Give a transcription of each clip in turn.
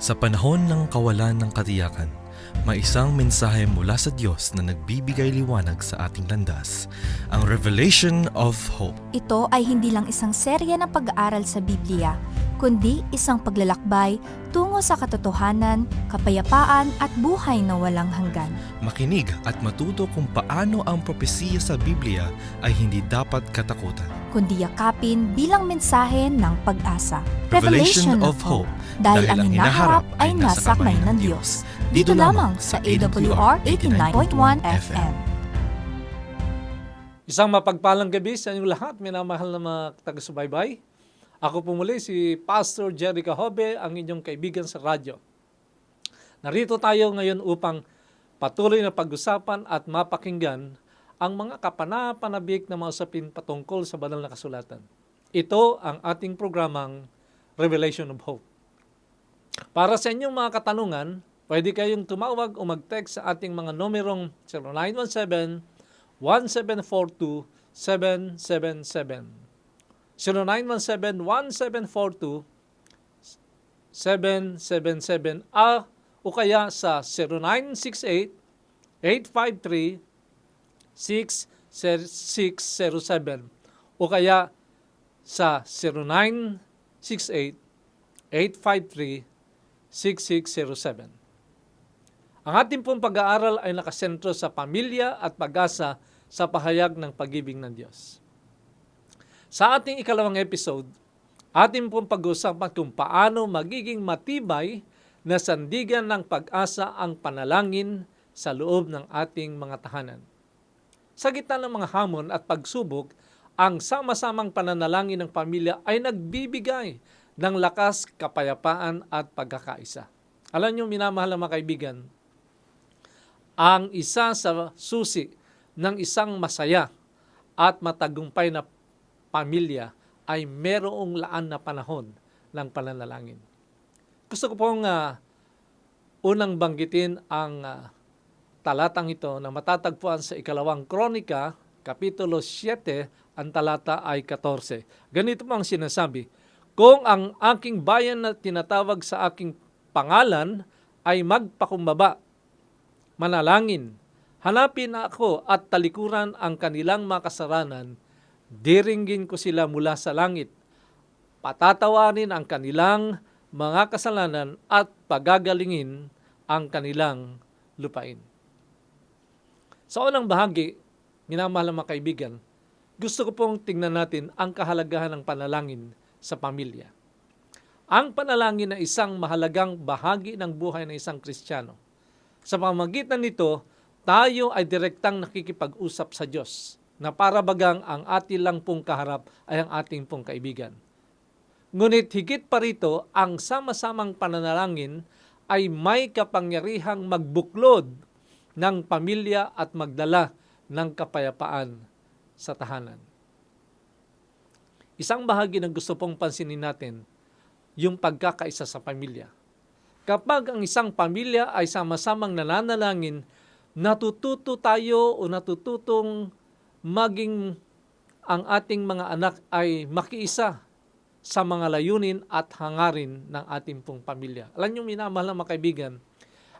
Sa panahon ng kawalan ng katiyakan, may isang mensahe mula sa Diyos na nagbibigay liwanag sa ating landas, ang Revelation of Hope. Ito ay hindi lang isang serya ng pag-aaral sa Biblia, kundi isang paglalakbay tungo sa katotohanan, kapayapaan at buhay na walang hanggan. Makinig at matuto kung paano ang propesiya sa Biblia ay hindi dapat katakutan. Kundi yakapin bilang mensahe ng pag-asa. Revelation of Hope, Dahil ang hinaharap ay nasa kamay ng Diyos. Dito lamang sa AWR 89.1 FM. Isang mapagpalang gabi sa inyong lahat, minamahal na mga taga-subaybay. Ako po muli si Pastor Jerry Cahobe, ang inyong kaibigan sa radyo. Narito tayo ngayon upang patuloy na pag-usapan at mapakinggan ang mga kapanapanabik na mga usapin patungkol sa banal na kasulatan. Ito ang ating programang Revelation of Hope. Para sa inyong mga katanungan, pwede kayong tumawag o mag-text sa ating mga numerong 0917-1742-777. 0917-1742-777 o kaya sa 0968-553-6607 o kaya sa 0968-853-6607. Ang ating pong pag-aaral ay nakasentro sa pamilya at pag-asa sa pahayag ng pag-ibig ng Diyos. Sa ating ikalawang episode, ating pong pag-usapan kung paano magiging matibay na sandigan ng pag-asa ang panalangin sa loob ng ating mga tahanan. Sa gitna ng mga hamon at pagsubok, ang sama-samang pananalangin ng pamilya ay nagbibigay ng lakas, kapayapaan at pagkakaisa. Alam niyo, minamahal na mga kaibigan, ang isa sa susi ng isang masaya at matagumpay na pamilya ay merong laan na panahon ng pananalangin. Gusto ko pong unang banggitin ang talatang ito na matatagpuan sa ikalawang Kronika, Kapitulo 7, ang talata ay 14. Ganito po ang sinasabi, "Kung ang aking bayan na tinatawag sa aking pangalan ay magpakumbaba, manalangin, hanapin ako at talikuran ang kanilang mga kasalanan, diringgin ko sila mula sa langit, patatawarin ang kanilang mga kasalanan at pagagalingin ang kanilang lupain." Sa unang bahagi, minamahal na mga kaibigan, gusto ko pong tingnan natin ang kahalagahan ng panalangin sa pamilya. Ang panalangin ay isang mahalagang bahagi ng buhay ng isang Kristiyano. Sa pamamagitan nito, tayo ay direktang nakikipag-usap sa Diyos na para bagang ang ating lang pong kaharap ay ang ating pong kaibigan. Ngunit higit pa rito, ang sama-samang pananalangin ay may kapangyarihang magbuklod ng pamilya at magdala ng kapayapaan sa tahanan. Isang bahagi na gusto pong pansinin natin, yung pagkakaisa sa pamilya. Kapag ang isang pamilya ay sama-samang nananalangin, natututo tayo o natututong maging ang ating mga anak ay makiisa sa mga layunin at hangarin ng ating pong pamilya. Alam niyo, minamahal na mga kaibigan,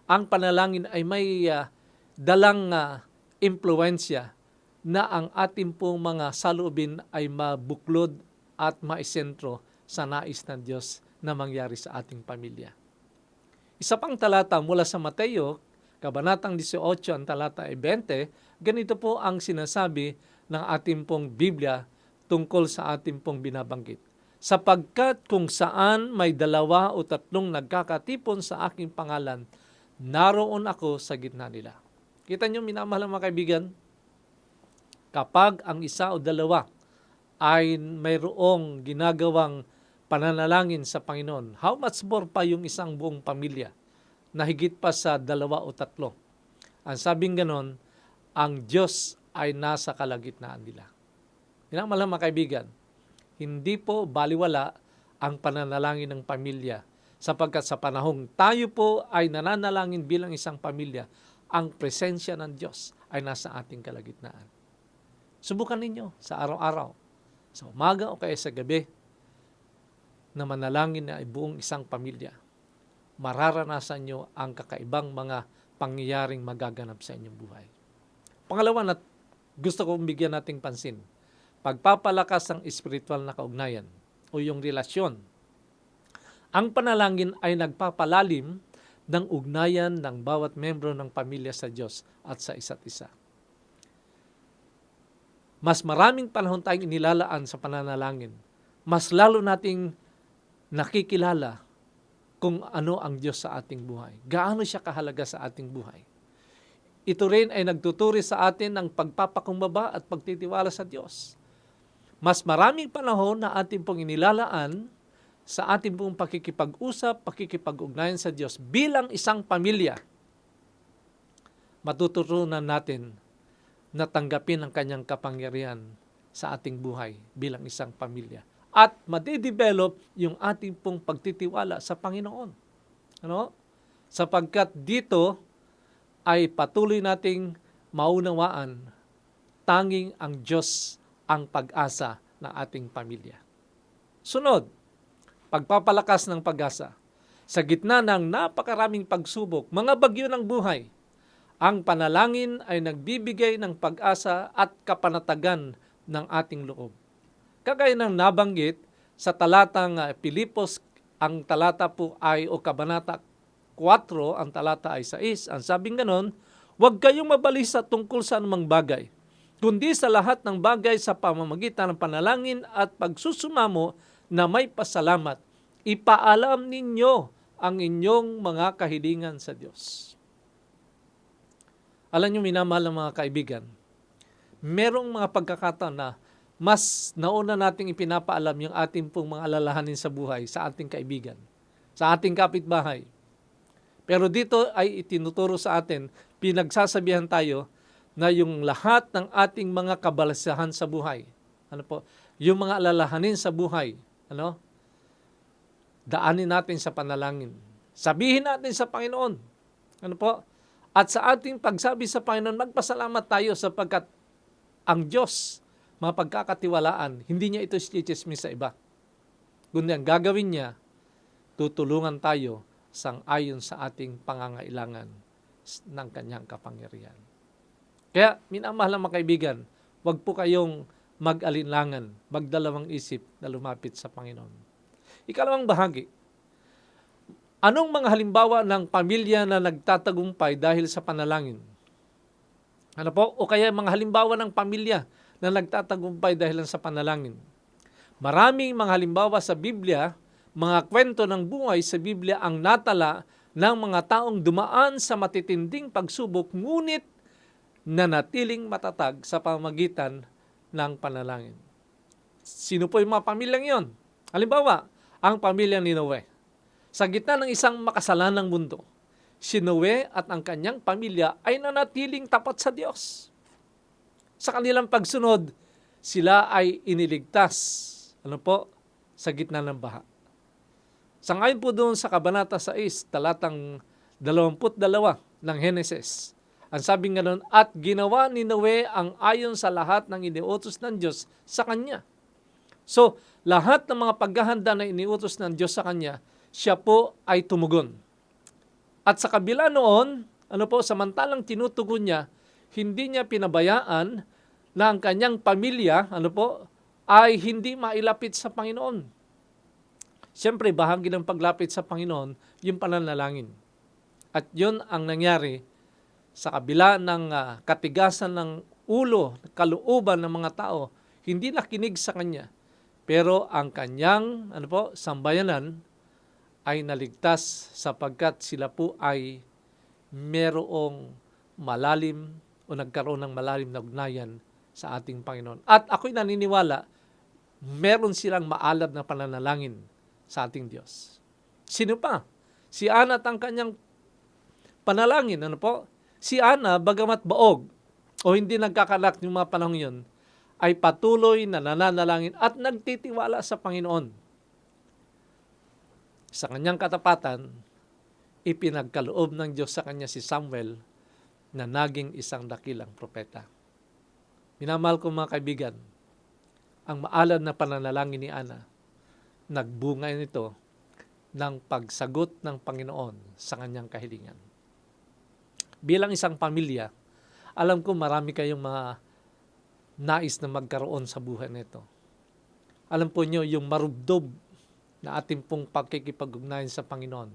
ang panalangin ay may dalang impluensya na ang ating pong mga saloobin ay mabuklod at maisentro sa nais ng Diyos na mangyari sa ating pamilya. Isa pang talata mula sa Mateo, Kabanatang 18, ang talata ay 20, ganito po ang sinasabi ng ating pong Biblia tungkol sa ating pong binabanggit. "Sapagkat kung saan may 2 o 3 nagkakatipon sa aking pangalan, naroon ako sa gitna nila." Kita niyo, minamahal mga kaibigan, kapag ang isa o 2 ay mayroong ginagawang pananalangin sa Panginoon, how much more pa yung isang buong pamilya na higit pa sa 2 o 3. Ang sabing ganon, ang Diyos ay nasa kalagitnaan nila. Minamahal mga kaibigan, hindi po baliwala ang pananalangin ng pamilya sapagkat sa panahong tayo po ay nananalangin bilang isang pamilya, ang presensya ng Diyos ay nasa ating kalagitnaan. Subukan ninyo sa araw-araw, sa umaga o kaya sa gabi, na manalangin na buong isang pamilya. mararanasan nyo ang kakaibang mga pangyayaring magaganap sa inyong buhay. Pangalawa na gusto kong bigyan nating pansin, pagpapalakas ng espiritual na kaugnayan o yung relasyon. Ang panalangin ay nagpapalalim ng ugnayan ng bawat membro ng pamilya sa Diyos at sa isa't isa. Mas maraming panahon tayong inilalaan sa pananalangin, mas lalo nating nakikilala kung ano ang Diyos sa ating buhay. Gaano siya kahalaga sa ating buhay. Ito rin ay nagtuturi sa atin ng pagpapakumbaba at pagtitiwala sa Diyos. Mas maraming panahon na ating pong inilalaan sa ating pong pakikipag-usap, pakikipag-ugnayan sa Diyos bilang isang pamilya. Matututunan natin na tanggapin ang kanyang kapangyarihan sa ating buhay bilang isang pamilya. At madidevelop yung ating pong pagtitiwala sa Panginoon. Ano? Sapagkat dito ay patuloy nating maunawaan tanging ang Diyos ang pag-asa ng ating pamilya. Sunod, pagpapalakas ng pag-asa. Sa gitna ng napakaraming pagsubok, mga bagyo ng buhay, ang panalangin ay nagbibigay ng pag-asa at kapanatagan ng ating loob. Kagaya ng nabanggit sa talatang Pilipos, ang talata po ay o kabanata 4, ang talata ay 6. Ang sabing ganon, huwag kayong mabalisa tungkol sa anumang bagay, kundi sa lahat ng bagay sa pamamagitan ng panalangin at pagsusumamo na may pasalamat, ipaalam ninyo ang inyong mga kahilingan sa Diyos. Alam niyo, minamahal ng mga kaibigan, merong mga pagkakataon na mas nauna nating ipinapaalam yung ating pong mga alalahanin sa buhay sa ating kaibigan, sa ating kapitbahay. Pero dito ay itinuturo sa atin, pinagsasabihan tayo na yung lahat ng ating mga kabalasahan sa buhay, yung mga alalahanin sa buhay, daanin natin sa panalangin. Sabihin natin sa Panginoon. At sa ating pagsabi sa Panginoon, magpasalamat tayo sapagkat ang Diyos, mapagkakatiwalaan, hindi niya ito sichismis sa iba. Kundi ang gagawin niya, tutulungan tayo sang-ayon sa ating pangangailangan ng kanyang kapangyarihan. Kaya, minamahal mga kaibigan, huwag po kayong mag-alinlangan, magdalawang isip na lumapit sa Panginoon. Ikalawang bahagi, anong mga halimbawa ng pamilya na nagtatagumpay dahil sa panalangin? O kaya mga halimbawa ng pamilya na nagtatagumpay dahil sa panalangin? Maraming mga halimbawa sa Biblia, mga kwento ng buhay sa Biblia ang natala ng mga taong dumaan sa matitinding pagsubok ngunit nanatiling matatag sa pamamagitan ng panalangin. Sino po yung mga pamilyang yon? Halimbawa, ang pamilya ni Noe. Sa gitna ng isang makasalanang mundo, si Noe at ang kanyang pamilya ay nanatiling tapat sa Diyos. Sa kanilang pagsunod, sila ay iniligtas, sa gitna ng baha. Sangayon po doon sa Kabanata 6, talatang 22 ng Henesis. Ang sabi nga doon, at ginawa ni Noe ang ayon sa lahat ng iniutos ng Diyos sa kanya. So, lahat ng mga paghahanda na iniutos ng Diyos sa kanya, siya po ay tumugon. At sa kabila noon, samantalang tinutugon niya, hindi niya pinabayaan na ang kanyang pamilya, ay hindi mailapit sa Panginoon. Siyempre, bahagi ng paglapit sa Panginoon, yung pananalangin. At yun ang nangyari sa kabila ng katigasan ng ulo, kalooban ng mga tao, hindi nakinig sa kanya. Pero ang kanyang sambayanan ay naligtas sapagkat sila po ay merong malalim o nagkaroon ng malalim na ugnayan sa ating Panginoon. At ako'y naniniwala, meron silang maalab na pananalangin sa ating Diyos. Sino pa? Si Ana at ang kanyang panalangin. Si Ana, bagamat baog o hindi nagkakanak yung mga panahon yun, ay patuloy na nananalangin at nagtitiwala sa Panginoon. Sa kanyang katapatan, ipinagkaloob ng Diyos sa kanya si Samuel na naging isang dakilang propeta. Minamahal ko mga kaibigan, ang maalab na pananalangin ni Ana, nagbunga nito ng pagsagot ng Panginoon sa kanyang kahilingan. Bilang isang pamilya, alam ko marami kayong mga nais na magkaroon sa buhay nito. Alam po nyo, yung marubdob na ating pong pagkikipag-ugnayan sa Panginoon,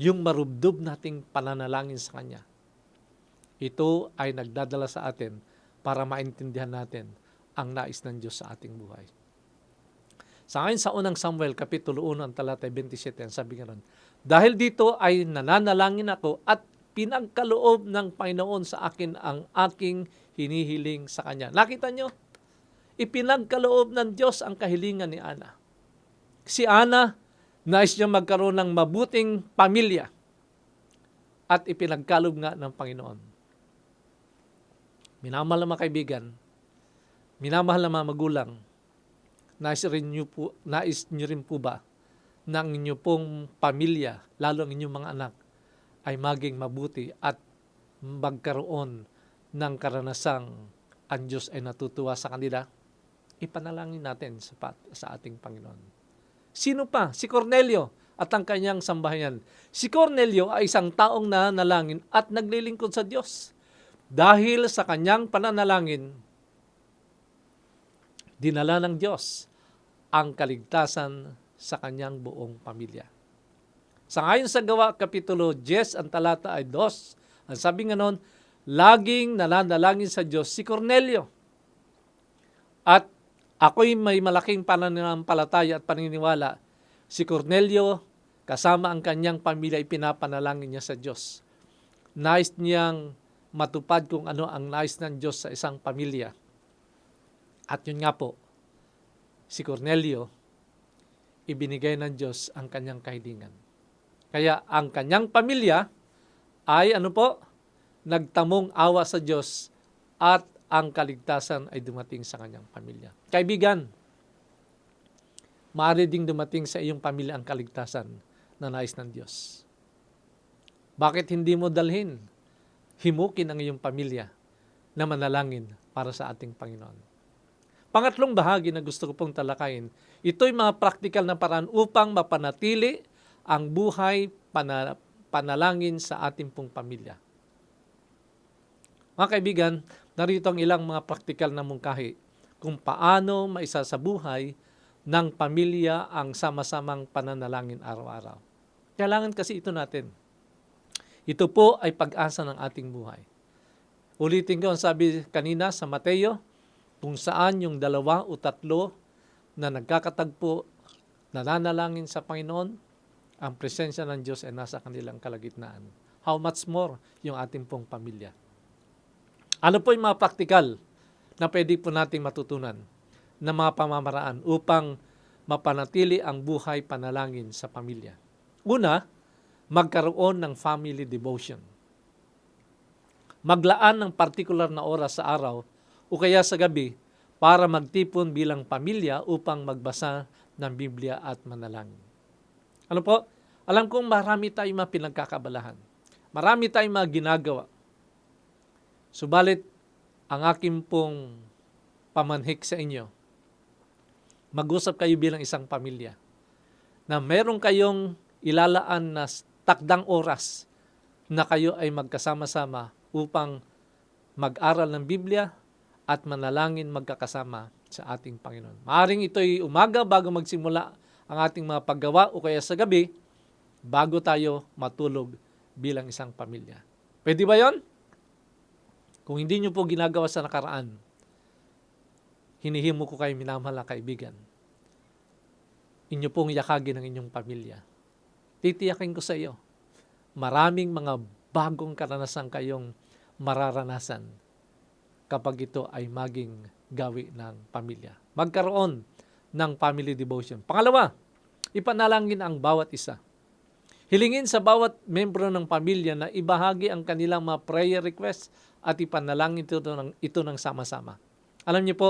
yung marubdob nating pananalangin sa Kanya, ito ay nagdadala sa atin para maintindihan natin ang nais ng Diyos sa ating buhay. Sa akin sa unang Samuel, Kapitulo 1, ang talata 27, sabi nga nun, dahil dito ay nananalangin ako at pinagkaloob ng Panginoon sa akin ang aking hinihiling sa Kanya. Nakita nyo? Ipinagkaloob ng Diyos ang kahilingan ni Ana. Si Ana, nais niya magkaroon ng mabuting pamilya at ipinagkaloob nga ng Panginoon. Minamahal na mga kaibigan, minamahal na mga magulang, nais niyo rin po ba na ang inyo pong pamilya, lalo ang inyong mga anak, ay maging mabuti at magkaroon ng karanasang ang Diyos ay natutuwa sa kanila? Ipanalangin natin sa ating Panginoon. Sino pa? Si Cornelio at ang kanyang sambahayan. Si Cornelio ay isang taong nanalangin at naglilingkod sa Diyos. Dahil sa kanyang pananalangin, dinala ng Diyos ang kaligtasan sa kanyang buong pamilya. Sa ngayon sa Gawa, Kapitulo 10, ang talata ay 2. Ang sabi nga noon, laging nananalangin sa Diyos si Cornelio. At ako'y may malaking pananampalataya at paniniwala. Si Cornelio, kasama ang kanyang pamilya, ay pinapanalangin niya sa Diyos. Nais niyang matupad kung ano ang nais ng Diyos sa isang pamilya. At yun nga po, si Cornelio, ibinigay ng Diyos ang kanyang kahilingan. Kaya ang kanyang pamilya ay nagtamong awa sa Diyos at ang kaligtasan ay dumating sa kanyang pamilya. Kaibigan, maaari ding dumating sa iyong pamilya ang kaligtasan na nais ng Diyos. Bakit hindi mo dalhin? Himukin ang iyong pamilya na manalangin para sa ating Panginoon. Pangatlong bahagi na gusto ko pong talakayin, ito'y mga praktikal na paraan upang mapanatili ang buhay panalangin sa ating pong pamilya. Mga kaibigan, narito ang ilang mga praktikal na mungkahi kung paano maisasabuhay ng pamilya ang sama-samang pananalangin araw-araw. Kailangan kasi ito natin. Ito po ay pag-asa ng ating buhay. Ulitin ko ang sabi kanina sa Mateo, kung saan yung 2 o 3 na nagkakatagpo, nananalangin sa Panginoon, ang presensya ng Diyos ay nasa kanilang kalagitnaan. How much more yung ating pong pamilya? Ano po yung mga praktikal na pwede po nating matutunan na mga pamamaraan upang mapanatili ang buhay panalangin sa pamilya? Una, magkaroon ng family devotion. Maglaan ng partikular na oras sa araw o kaya sa gabi para magtipon bilang pamilya upang magbasa ng Biblia at manalangin. Ano po? Alam kong marami tayong mga pinagkakabalahan. Marami tayong mga ginagawa. Subalit, ang aking pong pamanhik sa inyo, mag-usap kayo bilang isang pamilya na meron kayong ilalaan na takdang oras na kayo ay magkasama-sama upang mag-aral ng Biblia at manalangin magkakasama sa ating Panginoon. Maaring ito'y umaga bago magsimula ang ating mga paggawa o kaya sa gabi bago tayo matulog bilang isang pamilya. Pwede ba yon? Kung hindi nyo po ginagawa sa nakaraan, hinihimo ko kayo minamahal na kaibigan. Inyo pong yakagin ang inyong pamilya. Titiyakin ko sa iyo, maraming mga bagong karanasan kayong mararanasan kapag ito ay maging gawi ng pamilya. Magkaroon ng family devotion. Pangalawa, ipanalangin ang bawat isa. Hilingin sa bawat membro ng pamilya na ibahagi ang kanilang mga prayer requests at ipanalangin ito ng sama-sama. Alam niyo po,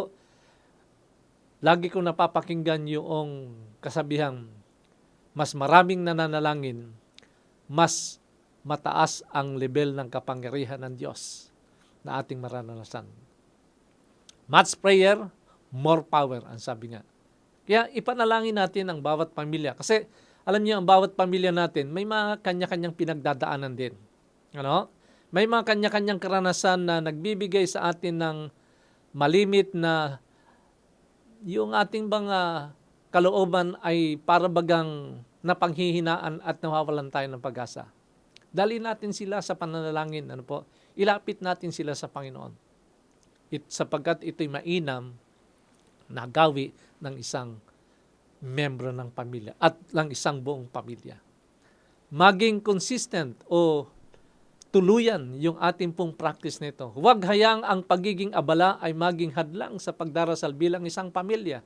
lagi kong napapakinggan yung kasabihang mas maraming nananalangin, mas mataas ang level ng kapangyarihan ng Diyos na ating maranasan. Much prayer, more power, ang sabi nga. Kaya ipanalangin natin ang bawat pamilya. Kasi Alam niyo, ang bawat pamilya natin, may mga kanya-kanyang pinagdadaanan din. Ano? May mga kanya-kanyang karanasan na nagbibigay sa atin ng malimit na yung ating mga kalooban ay para bagang napanghihinaan at nawawalan tayo ng pag-asa. Dali natin sila sa pananalangin. Ano po? Ilapit natin sila sa Panginoon. Sapagkat ito'y mainam na gawi ng isang membro ng pamilya at ng isang buong pamilya. Maging consistent o tuluyan yung ating pong practice nito. Huwag hayang ang pagiging abala ay maging hadlang sa pagdarasal bilang isang pamilya.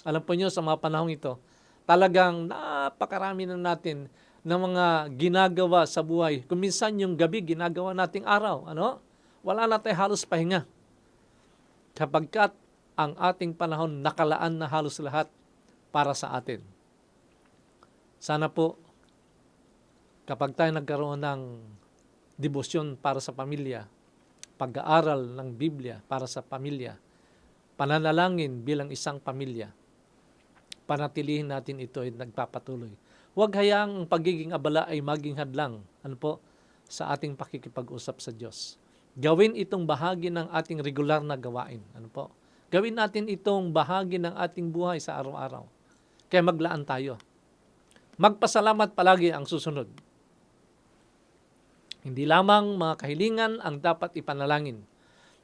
Alam po nyo, sa mga panahong ito, talagang napakarami na natin ng mga ginagawa sa buhay. Kung minsan yung gabi, ginagawa nating araw. Ano? Wala na tayo halos pahinga. Kapagkat ang ating panahon nakalaan na halos lahat para sa atin. Sana po, kapag tayo nagkaroon ng debosyon para sa pamilya, pag-aaral ng Biblia para sa pamilya, pananalangin bilang isang pamilya, panatilihin natin ito ay nagpapatuloy. Huwag hayaang ang pagiging abala ay maging hadlang sa ating pakikipag-usap sa Diyos. Gawin itong bahagi ng ating regular na gawain. Gawin natin itong bahagi ng ating buhay sa araw-araw. Kaya maglaan tayo. Magpasalamat palagi ang susunod. Hindi lamang mga kahilingan ang dapat ipanalangin.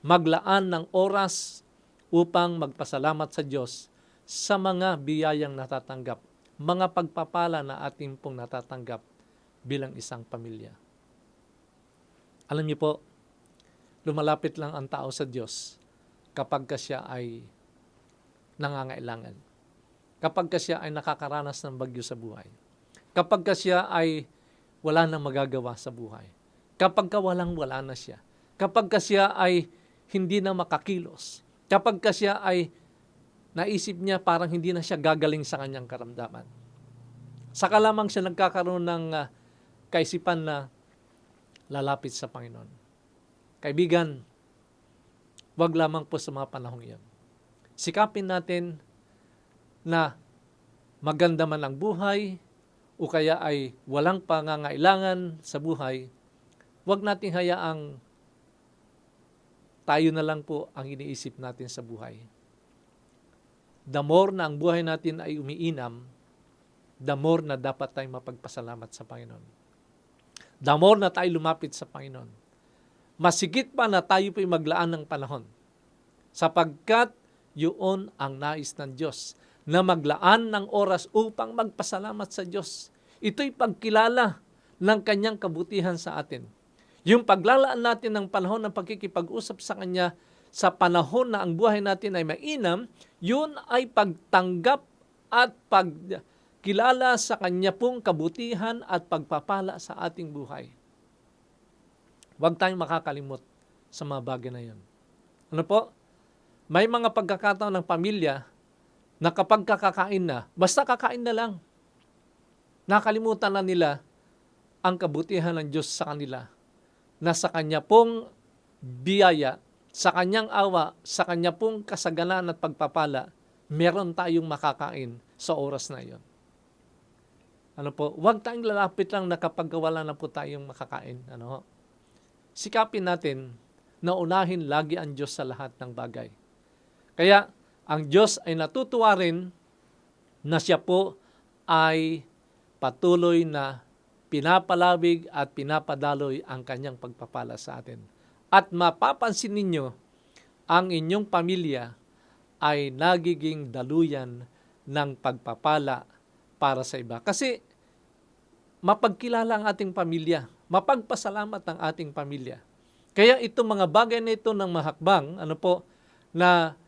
Maglaan ng oras upang magpasalamat sa Diyos sa mga biyayang natatanggap, mga pagpapala na ating pong natatanggap bilang isang pamilya. Alam niyo po, lumalapit lang ang tao sa Diyos kapag siya ay nangangailangan. Kapag siya ay nakakaranas ng bagyo sa buhay. Kapag siya ay wala nang magagawa sa buhay. Kapag walang-wala na siya. Kapag siya ay hindi na makakilos. Kapag siya ay naisip niya parang hindi na siya gagaling sa kanyang karamdaman. Saka lamang siya nagkakaroon ng kaisipan na lalapit sa Panginoon. Kaibigan, wag lamang po sa mga panahong iyon. Sikapin natin na maganda man ang buhay o kaya ay walang pangangailangan sa buhay, wag nating hayaang tayo na lang po ang iniisip natin sa buhay. The more na ang buhay natin ay umiinam, the more na dapat tayong mapagpasalamat sa Panginoon. The more na tayo lumapit sa Panginoon. Masigit pa na tayo po'y maglaan ng panahon. Sapagkat yun ang nais ng Diyos, na maglaan ng oras upang magpasalamat sa Diyos. Ito'y pagkilala ng Kanyang kabutihan sa atin. Yung paglalaan natin ng panahon ng pagkikipag-usap sa Kanya sa panahon na ang buhay natin ay mainam, yun ay pagtanggap at pagkilala sa Kanya pong kabutihan at pagpapala sa ating buhay. Huwag tayong makakalimot sa mga bagay na yun. Ano po? May mga pagkakataon ng pamilya na kapag kakakain na, basta kakain na lang. Nakalimutan na nila ang kabutihan ng Diyos sa kanila, na sa Kanya pong biyaya, sa Kanyang awa, sa Kanya pong kasaganan at pagpapala, meron tayong makakain sa oras na iyon. Ano po? Huwag tayong lalapit lang na kapag wala na po tayong makakain. Sikapin natin na unahin lagi ang Diyos sa lahat ng bagay. Kaya, ang Diyos ay natutuwa rin na siya po ay patuloy na pinapalawig at pinapadaloy ang Kanyang pagpapala sa atin. At mapapansin ninyo, ang inyong pamilya ay nagiging daluyan ng pagpapala para sa iba. Kasi mapagkilala ang ating pamilya, mapagpasalamat ang ating pamilya. Kaya itong mga bagay na ito ng mahakbang, na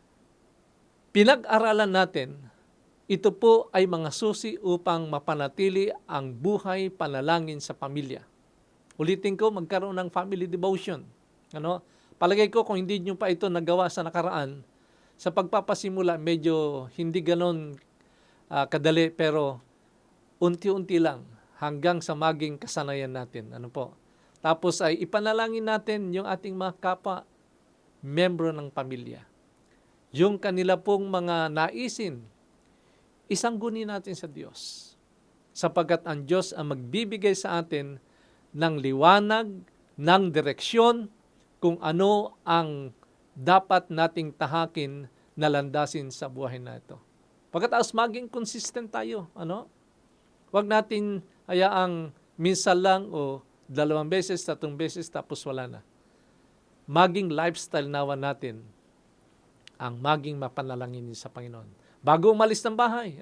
pinag-aralan natin, ito po ay mga susi upang mapanatili ang buhay panalangin sa pamilya. Ulitin ko, magkaroon ng family devotion. Palagay ko kung hindi nyo pa ito nagawa sa nakaraan, sa pagpapasimula medyo hindi ganon kadali, pero unti-unti lang hanggang sa maging kasanayan natin. Tapos ay ipanalangin natin yung ating mga kapwa, membro ng pamilya. Yung kanila pong mga naisin, isangguni natin sa Diyos. sapagkat ang Diyos ang magbibigay sa atin ng liwanag, ng direksyon, kung ano ang dapat nating tahakin na landasin sa buhay na ito. Pagkatapos maging consistent tayo, Huwag natin hayaang minsan lang o 2 beses, 3 beses tapos wala na. Maging lifestyle nawa natin ang maging mapanalangin sa Panginoon. Bago umalis ng bahay,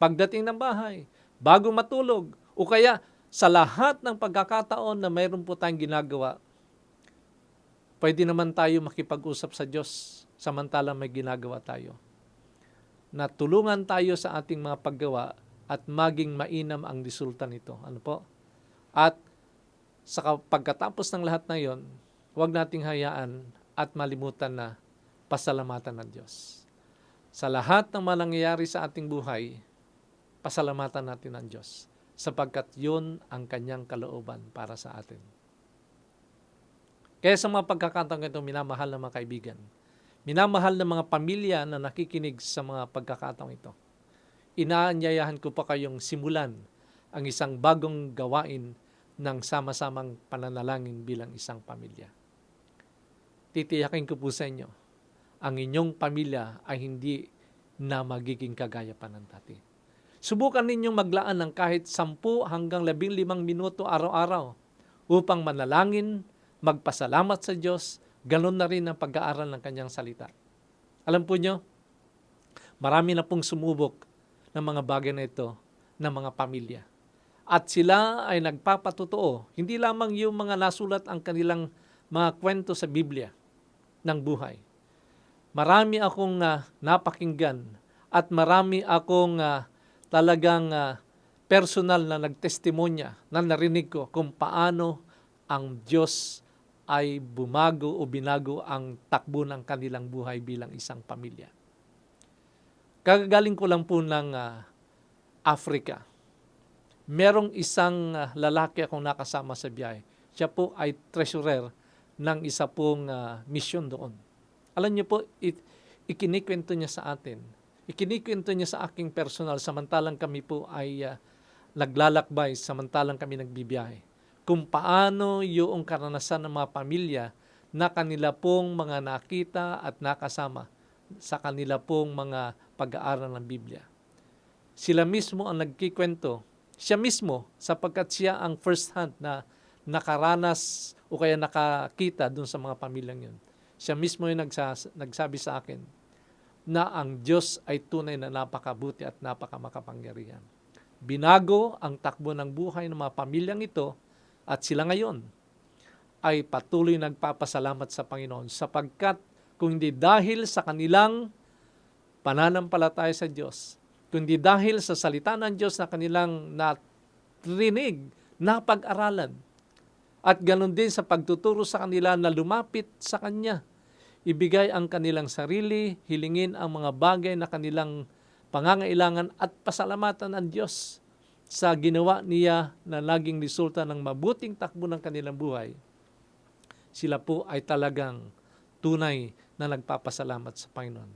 pagdating ng bahay, bago matulog, o kaya sa lahat ng pagkakataon na mayroon po tayong ginagawa, pwede naman tayo makipag-usap sa Diyos samantalang may ginagawa tayo. Na tulungan tayo sa ating mga paggawa at maging mainam ang resulta nito. At sa pagkatapos ng lahat na yon, huwag nating hayaan at malimutan na pasalamatan ng Diyos. Sa lahat ng manangyayari sa ating buhay, pasalamatan natin ang Diyos sapagkat yun ang kanyang kalooban para sa atin. Kaya sa mga pagkakataon ito, minamahal na mga kaibigan, minamahal na mga pamilya na nakikinig sa mga pagkakataon ito, inaanyayahan ko pa kayong simulan ang isang bagong gawain ng sama-samang pananalangin bilang isang pamilya. Titiyakin ko po sa inyo, ang inyong pamilya ay hindi na magiging kagaya pa ng dati. Subukan ninyong maglaan ng kahit 10 hanggang 15 minuto araw-araw upang manalangin, magpasalamat sa Diyos, ganun na rin ang pag-aaral ng kanyang salita. Alam po nyo, marami na pong sumubok ng mga bagay na ito ng mga pamilya. At sila ay nagpapatotoo, hindi lamang yung mga nasulat ang kanilang mga kwento sa Biblia ng buhay. Marami akong napakinggan at marami akong talagang personal na nagtestimonya na narinig ko kung paano ang Diyos ay bumago o binago ang takbo ng kanilang buhay bilang isang pamilya. Kagagaling ko lang po ng Africa. Merong isang lalaki akong nakasama sa biyahe. Siya po ay treasurer ng isa pong misyon doon. Alam niyo po, ikinikwento niya sa atin. Ikinikwento niya sa aking personal samantalang kami po ay naglalakbay, samantalang kami nagbibiyahe. Kung paano yung karanasan ng mga pamilya na kanila pong mga nakita at nakasama sa kanila pong mga pag-aaral ng Biblia. Sila mismo ang nagkikwento. Siya mismo, sapagkat siya ang first hand na nakaranas o kaya nakakita dun sa mga pamilyang yun. Siya mismo yung nagsabi sa akin na ang Diyos ay tunay na napakabuti at napakamakapangyarihan. Binago ang takbo ng buhay ng mga pamilyang ito at sila ngayon ay patuloy nagpapasalamat sa Panginoon sapagkat kung hindi dahil sa kanilang pananampalataya sa Diyos, kundi dahil sa salita ng Diyos na kanilang narinig, napag-aralan, at ganun din sa pagtuturo sa kanila na lumapit sa Kanya, ibigay ang kanilang sarili, hilingin ang mga bagay na kanilang pangangailangan at pasalamatan ang Diyos sa ginawa niya na naging resulta ng mabuting takbo ng kanilang buhay. Sila po ay talagang tunay na nagpapasalamat sa Panginoon.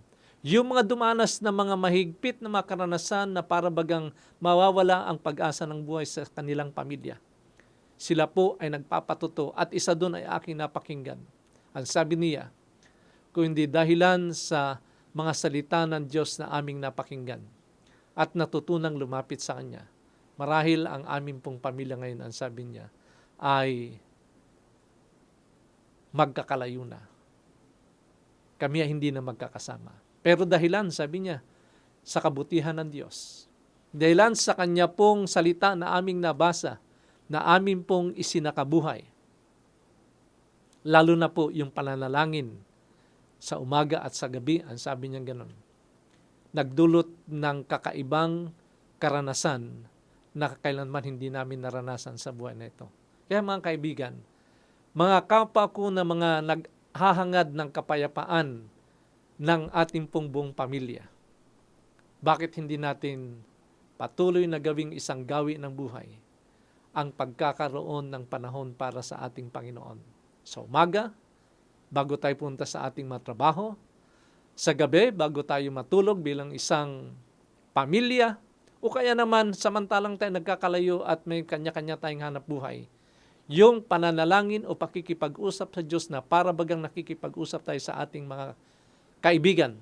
Yung mga dumanas na mga mahigpit na mga karanasan na para bagang mawawala ang pag-asa ng buhay sa kanilang pamilya. Sila po ay nagpapatuto at isa doon ay aking napakinggan. Ang sabi niya, kung hindi dahilan sa mga salita ng Diyos na aming napakinggan at natutunang lumapit sa Kanya, marahil ang aming pong pamilya ngayon, ang sabi niya, ay magkakalayo na. Kami ay hindi na magkakasama. Pero dahilan, sabi niya, sa kabutihan ng Diyos. Dahilan sa Kanya pong salita na aming nabasa, na amin pong isinakabuhay. Lalo na po yung pananalangin sa umaga at sa gabi, ang sabi niya gano'n. Nagdulot ng kakaibang karanasan na kailanman hindi namin naranasan sa buhay na ito. Kaya mga kaibigan, mga kapwa ko na mga naghahangad ng kapayapaan ng ating pong buong pamilya, bakit hindi natin patuloy na gawing isang gawi ng buhay ang pagkakaroon ng panahon para sa ating Panginoon? Sa umaga, bago tayo punta sa ating mga trabaho, sa gabi, bago tayo matulog bilang isang pamilya, O kaya naman, samantalang tayo nagkakalayo at may kanya-kanya tayong hanap buhay, yung pananalangin o pakikipag-usap sa Diyos na para bagang nakikipag-usap tayo sa ating mga kaibigan,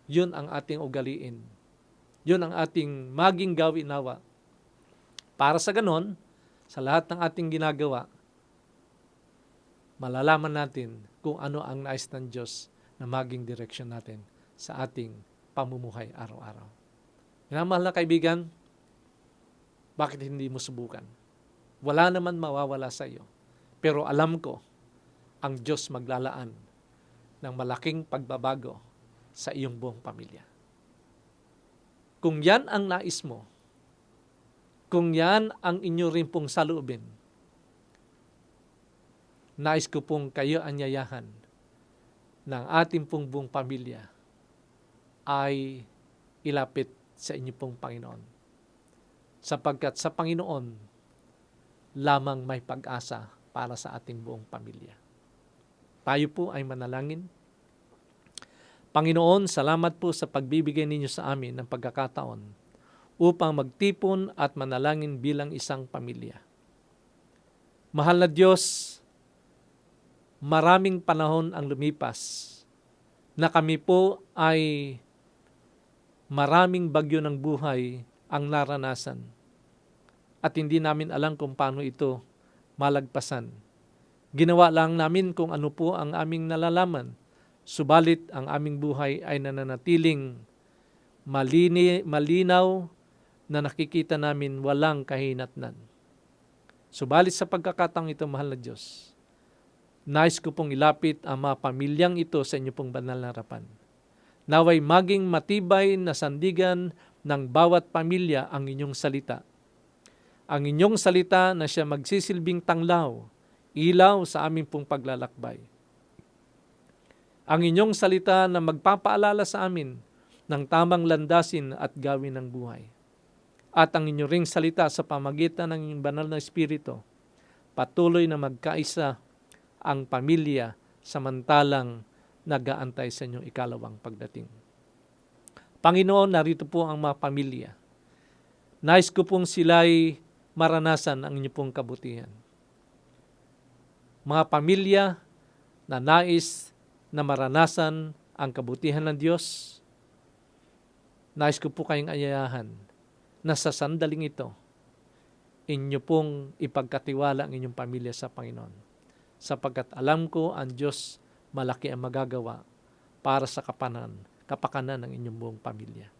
yun ang ating ugaliin. Yun ang ating maging gawin-nawa. Para sa ganon, sa lahat ng ating ginagawa, malalaman natin kung ano ang nais ng Diyos na maging direksyon natin sa ating pamumuhay araw-araw. Minamahal na kaibigan, bakit hindi mo subukan? Wala naman mawawala sa iyo. Pero alam ko, ang Diyos maglalaan ng malaking pagbabago sa iyong buong pamilya. Kung yan ang nais mo, kung yan ang inyo rin pong saloobin, nais ko pong kayo anyayahan ng ating pong buong pamilya ay ilapit sa inyo pong Panginoon. Sapagkat sa Panginoon, lamang may pag-asa para sa ating buong pamilya. Tayo po ay manalangin. Panginoon, salamat po sa pagbibigay ninyo sa amin ng pagkakataon upang magtipon at manalangin bilang isang pamilya. Mahal na Diyos, maraming panahon ang lumipas na kami po ay maraming bagyo ng buhay ang naranasan at hindi namin alam kung paano ito malagpasan. Ginawa lang namin kung ano po ang aming nalalaman, subalit ang aming buhay ay nananatiling malinaw na nakikita namin walang kahinatnan. Subalit sa pagkakataong ito, mahal na Diyos, nais ko pong ilapit ang mga pamilyang ito sa inyo pong banal na harapan. Naway maging matibay na sandigan ng bawat pamilya ang inyong salita. Ang inyong salita na siya magsisilbing tanglaw, ilaw sa aming pong paglalakbay. Ang inyong salita na magpapaalala sa amin ng tamang landasin at gawin ng buhay. At ang inyong ring salita sa pamagitan ng inyong banal na Espiritu, patuloy na magkaisa ang pamilya samantalang nag-aantay sa inyong ikalawang pagdating. Panginoon, narito po ang mga pamilya. Nais ko pong sila'y maranasan ang inyong pong kabutihan. Mga pamilya na nais na maranasan ang kabutihan ng Diyos, nais ko po kayong ayayahan na sa sandaling ito, inyo pong ipagkatiwala ang inyong pamilya sa Panginoon. Sapagkat alam ko ang Diyos malaki ang magagawa para sa kapakanan ng inyong buong pamilya.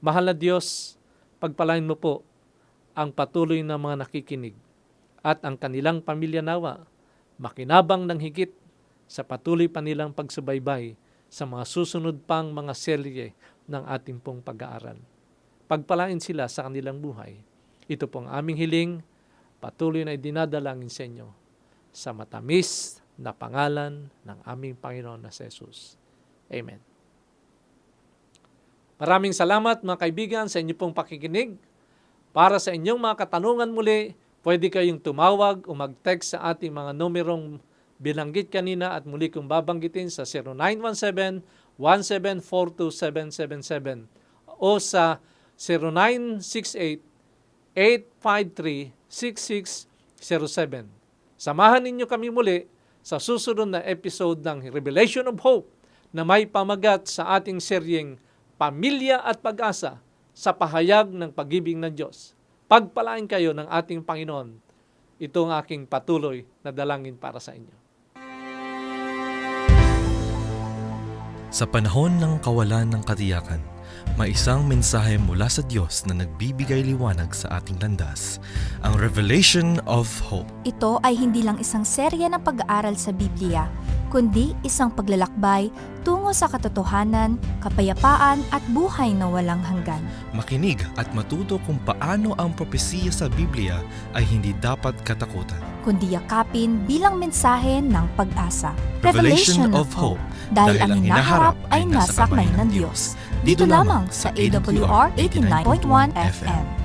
Mahal na Diyos, pagpalain mo po ang patuloy na mga nakikinig at ang kanilang pamilya nawa makinabang ng higit sa patuloy pa nilang pagsubaybay sa mga susunod pang mga serye ng ating pong pag-aaral. Pagpalain sila sa kanilang buhay. Ito pong aming hiling, patuloy na idinadalangin sa inyo sa matamis na pangalan ng aming Panginoon na Jesus. Amen. Maraming salamat mga kaibigan sa inyo pong pakikinig. Para sa inyong mga katanungan muli, pwede kayong tumawag o mag-text sa ating mga numerong binanggit kanina at muli kong babanggitin sa 0917-1742777 o sa 0968-853-6607. Samahan ninyo kami muli sa susunod na episode ng Revelation of Hope na may pamagat sa ating seryeng Pamilya at Pag-asa sa pahayag ng pag-ibig ng Diyos. Pagpalain kayo ng ating Panginoon. Ito ang aking patuloy na dalangin para sa inyo. Sa panahon ng kawalan ng katiyakan, may isang mensahe mula sa Diyos na nagbibigay liwanag sa ating landas, ang Revelation of Hope. Ito ay hindi lang isang serya ng pag-aaral sa Biblia, kundi isang paglalakbay tungo sa katotohanan, kapayapaan at buhay na walang hanggan. Makinig at matuto kung paano ang propesiya sa Biblia ay hindi dapat katakutan. Kundi yakapin bilang mensahe ng pag-asa. Revelation of Hope. Dahil ang hinaharap ay nasa kamay ng Diyos. Dito lamang sa AWR 89.1 FM.